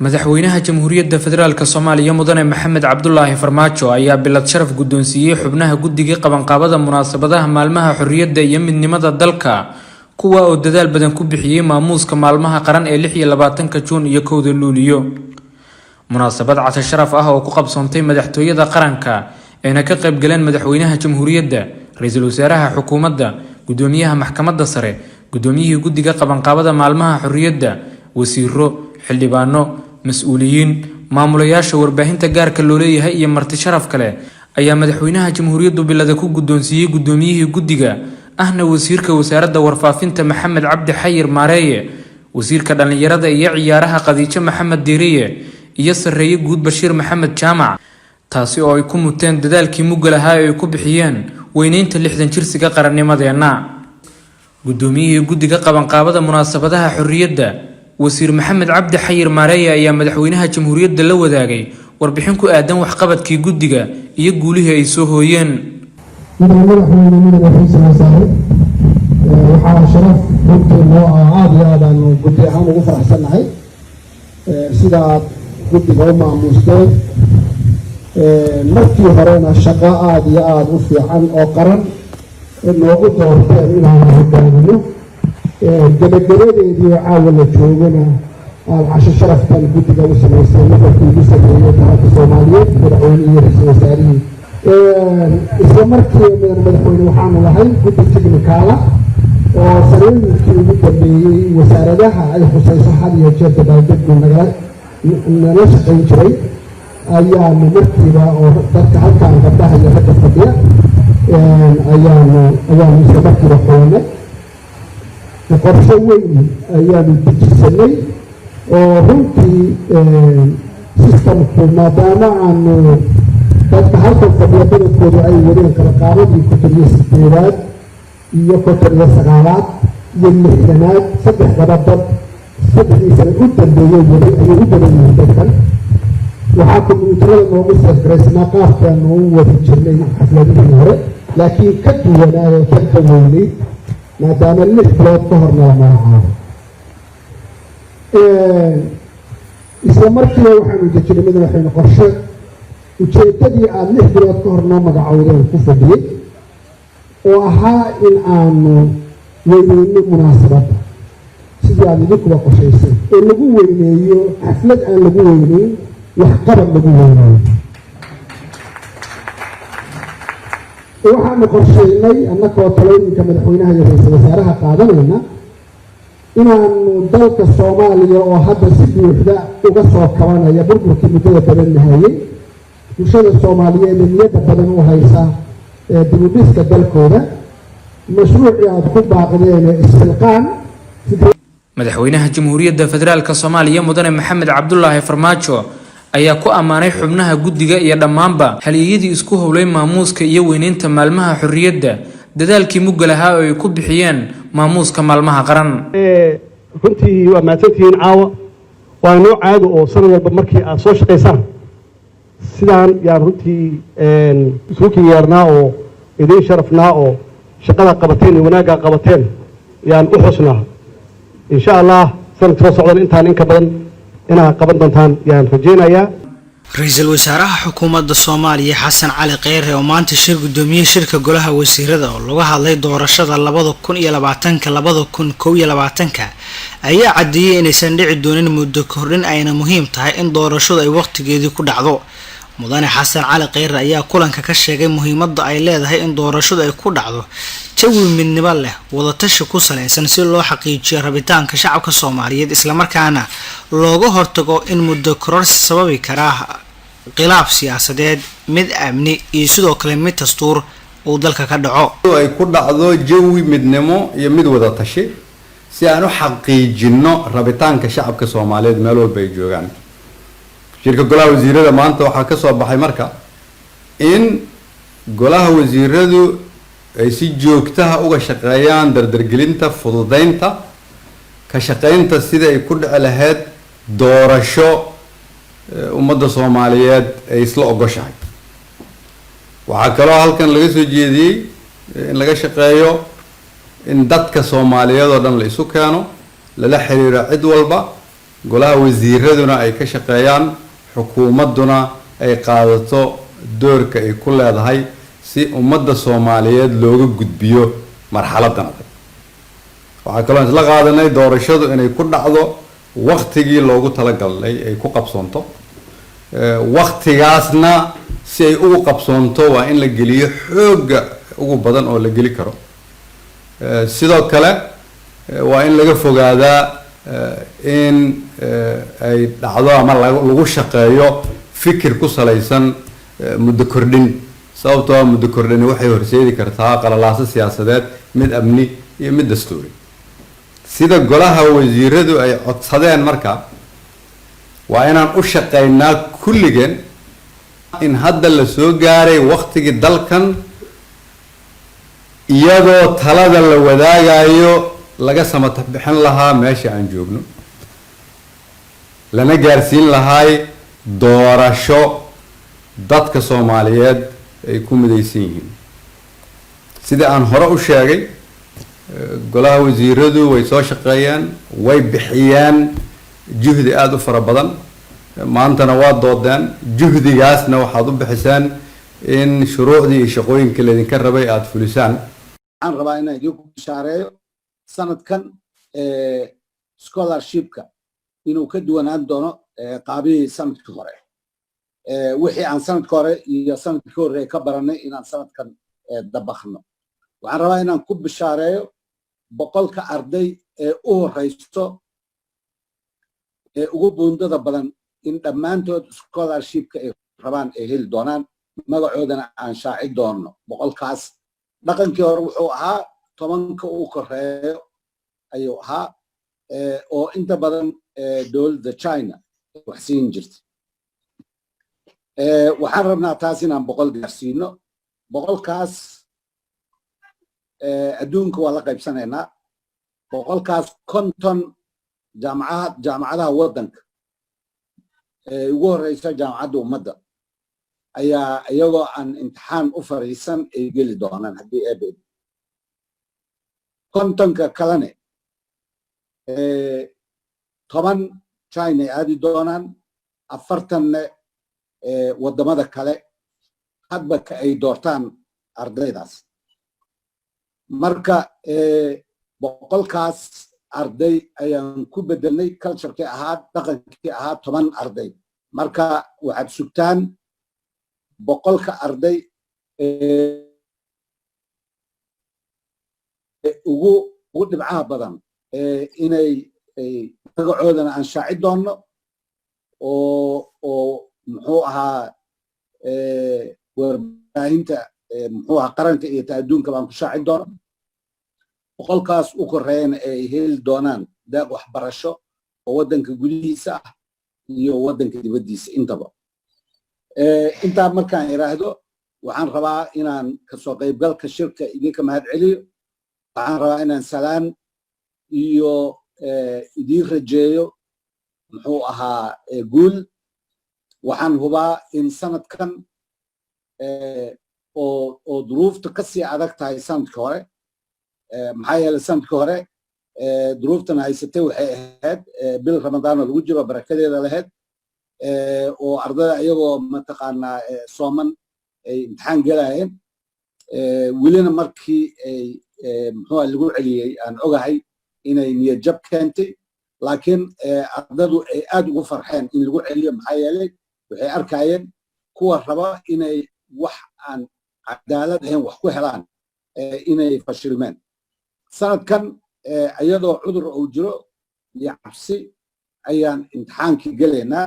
madaxweynaha jamhuuriyadda federaalka Soomaaliya mudane Maxamed Cabdullaahi Farmaajo ayaa bilad sharaf guddoonsiiyay xubnaha guddiga qabanqaabada munaasabadaha maalmaha xorriyadda iyo midnimada dalka kuwa oo dadaal badan ku bixiyay maamuuska maalmaha qaran ee 26 Juun iyo 1 Luulyo. munaasabad casho sharaf ah oo ku qabsoontay madaxtooyada qaranka ayna ka qayb galeen madaxweynaha jamhuuriyadda, ra'iisul wasaaraha xukuumadda, gudoomiyaha maxkamadda sare, gudoomiyihii guddiga qabanqaabada maalmaha xorriyadda, wasiiro, xildhibaano, mas'uuliyiin, maamulayaasha warbaahinta gaarka loo leeyahay iyo marti sharaf kale ayaa madaxweynaha jamhuuriyaddu bilada ku guddoonsiiyay gudoomiyihii guddiga ahna wasiirka wasaaradda warfaafinta Maxamed Cabdi Xayir Maareeye, wasiirka dhalinyarada iyo ciyaaraha Khadiija Maxamed Diiriye iyo sareeye guud Bashiir Maxamed Jaamac, taasi oo ay ku muteen dadaalkii mugga lahaa ay ku bixiyeen weynaynta 60 jirsiga qarannimadeena. gudoomiyihii guddiga qabanqaabada munaasabadaha xorriyadda wasiir Maxamed Cabdi Xayir Maareeye ayaa madaxweynaha jamhuuriyadda la wadaagay warbixin ku aadan waxqabadkii guddiga iyo guulihii ay soo hooyeen. waxaa sharaf runtii noo aad iyo aad aanu guddi ahaan ugu faraxsannahay sidaad guddiga u maamuusteen markii horena shaqo aad iyo aad u fiican oo qaran noogu doorteen inaanu hogaamino gabagabadeedii oo caawa la joogana aad casho sharaftan guddiga u samaysay markii ugu sameeyey dalka Soomaaliyeed madaxweynihii iyo ra'iisul wasaarihii isla markii madaxweyne waxaanu lahay guddi technical oo saraakiil ugu dambeeyay wasaaradaha ay khusayso had iyo jeer dabaaldegga nala shaqayn jiray ayaanu markiiba oo dadka halkaan gabdhaha iyo ragga fadhiya ayaanu isla markiiba qabanay qorshe weyn ayaanu dejisanay oo runtii systemku maadaama aanu dadka halkan fadhiya badankoodu ay wadeen qabanqaabadii 18aad iyo 19aad iyo 60aad saddex gabadhood saddexdii sano u dambeeyay waday ayay u badan yihiin dadkan waxaa kombiyuutarada noogu safraysnaa qaabkaanu u wadi jirnay xafladihii hore laakiin ka duwanaayo tan ka weyneyd maadaama 6 bilood ka horna la magacaabo isla markiiba waxaanu dejinay madaxweyne qorshe ujeedadii aad 6 bilood ka hor noo magacowdeen ku fadhiyey oo ahaa in aanu weyneyno munaasabadda sidii aad idinkuba qorshaysay ee lagu weyneeyo xaflad aan lagu weyneyn waxqabad lagu weyneeyo waxaanu qorsheynay annagoo talooyinka madaxweynaha iyo ra'iisul wasaaraha qaadanayna inaanu dalka Soomaaliya oo hadda si buuxda uga soo kabanaya burburkii muddada badan nahayay bulshada Soomaaliyeed niyadda badan u haysa dib u dhiska dalkooda mashruucii aad ku baaqdeen istilqaan. madaxweynaha jamhuuriyadda federaalka Soomaaliya mudane Maxamed Cabdullaahi Farmaajo ayaa ku amaanay xubnaha guddiga iyo dhammaanba haliyadii isku howlay maamuuska iyo weynaynta maalmaha xorriyadda dadaalkii mugga lahaa oo ay ku bixiyeen maamuuska maalmaha qaran. runtii waa mahadsantihiin caawa waa noo caado oo sanad walba markii aad soo shaqaysaan sidaan yaan runtii isugu yeernaa oo idin sharafnaa oo shaqada qabateen iyo wanaagga qabateen yaan u xusnaa insha Allah sanadka soo socda intaan in ka badan inaad qaban doontaan yaan rajeynayaa. ra'iisul wasaaraha xukuumadda Soomaaliya Xasan Cali Kheyre oo maanta shir gudoomiyay shirka golaha wasiirada oo laga hadlay doorashada 2020-2021 ayaa cadeeyay inaysan dhici doonin muddo kordhin ayna muhiim tahay in doorashadu ay waqtigeedii ku dhacdo. mudane Xasan Cali Kheyre ayaa kulanka ka sheegay muhiimadda ay leedahay in doorashadu ay ku dhacdo jawi midnimo leh wada tashi ku saleysan si loo xaqiijiyo rabitaanka shacabka Soomaaliyeed isla markaana looga hortago in muddo kororsi sababi kara khilaaf siyaasadeed mid amni iyo sidoo kale mid dastuur oo dalka ka dhaco ay ku dhacdo jawi midnimo iyo mid wada tashi si aan u xaqiijino rabitaanka shacabka Soomaaliyeed meel walba ay joogaan. shirka golaha wasiirada maanta waxaa ka soo baxay marka in golaha wasiiradu ay si joogto ah uga shaqeeyaan dardargelinta fududeynta ka shaqeynta sida ay ku dhici lahayd doorasho ummadda Soomaaliyeed ay isla ogoshahay. waxaa kaloo halkan laga soo jeediyay in laga shaqeeyo in dadka Soomaaliyeed oo dhan la isu keeno lala xiriiro cid walba golaha wasiiraduna ay ka shaqeeyaan xukuumadduna ay qaadato doorka ay ku leedahay si ummadda Soomaaliyeed looga gudbiyo marxaladan adag waxaa kaloo isla qaadanay doorashadu inay ku dhacdo waqtigii loogu talagalay ay ku qabsoonto waqtigaasna si ay ugu qabsoonto waa in la geliyo xoogga ugu badan oo la geli karo sidoo kale waa in laga fogaadaa in ay dhacdo ama lagu shaqeeyo fikir ku salaysan muddo kordhin sababtoo ah muddo kordhin waxay horseedi kartaa qalalaaso siyaasadeed mid amni iyo mid dastuuri sida golaha wasiiradu ay codsadeen marka waa inaan u shaqeynaa kulligeen in hadda la soo gaaray waqtigii dalkan iyadoo talada la wadaagayo laga samata bixin lahaa meesha aan joogno lana gaarsiin lahay doorasho dadka Soomaaliyeed ay ku midaysan yihiin sida aan hore u sheegay golaha wasiiradu way soo shaqeeyaan way bixiyaan juhdi aad u fara badan maantana waa doodeen juhdigaasna waxaad u bixisaan in shuruucdii iyo shaqooyinka leedinka rabay aad fulisaan waxaan rabaa inaan idinku bishaareeyo sanadkan scholarshipka inuu ka duwanaan doono qaabihii sanadkii hore wixii aan sanadkii hore iyo sanadkii hore ka baranay inaan sanadkan dabaqno waxaan rabaa inaan ku bishaareeyo 100 arday ee u horeysto ee ugu buundada badan in dhammaantood scholarshipka ay rabaan ay heli doonaan magacoodana aan shaaci doono 100kaas dhaqankii hore wuxuu ahaa 10ka uu koreeyo ayuu ahaa oo inta badan dowladda China wax siin jirtay waxaan rabnaa taas inaan 100 gaarsiino 100kaas adduunka waa la qaybsanaynaa 100kaas 50 jaamacadaha waddanka ugu horeysa jaamacadda ummadda ayaa iyagoo aan imtixaan u fariisan ay geli doonaan haddii ay bid 50ka kalene 10 China ay aadi doonaan 40 wadamada kale hadba ka ay doortaan ardaydaas marka 100kaas arday ayaan ku bedelnay culture-kii ahaa dhaqankii ahaa 10 arday marka waxaad sugtaan 100ka arday ugu dhibcaha badan inay magacoodana aan shaaci doono oo muxuu ahaa warbaahinta muxuu ahaa qaranka iyo adduunka baan ku shaaci doono 100kaas u koreeyana ay heli doonaan deeq waxbarasho oo waddanka gudihiisa ah iyo waddanka dibaddiisa intaba intaa markaan iraahdo waxaan rabaa inaan kasoo qaybgalka shirka idinka mahad celiyo waxaan rabaa inaan salaan iyo idiin rajeeyo muxuu ahaa guul waxaan hubaa in sanadkan oo duruufta kasii adag tahay sanadkii hore maxaa yeelay sanadkii hore duruuftan haysatay waxay ahayd bil ramadaanoo lagu jiro barakadeeda lahayd oo ardayda iyagoo mataqaanaa sooman ay imtixaan gelayeen welina markii ay muxuu lagu celiyey aan ogahay inay niyad jab keentay laakiin ardaydu ay aad ugu farxeen in lagu celiyo maxaa yeelay waxay arkayeen kuwa raba inay wax aan cadaalad ahayn wax ku helaan inay fashilmeen sanadkan iyadoo cudur uu jiro iyo cabsi ayaan imtixaankii gelaynaa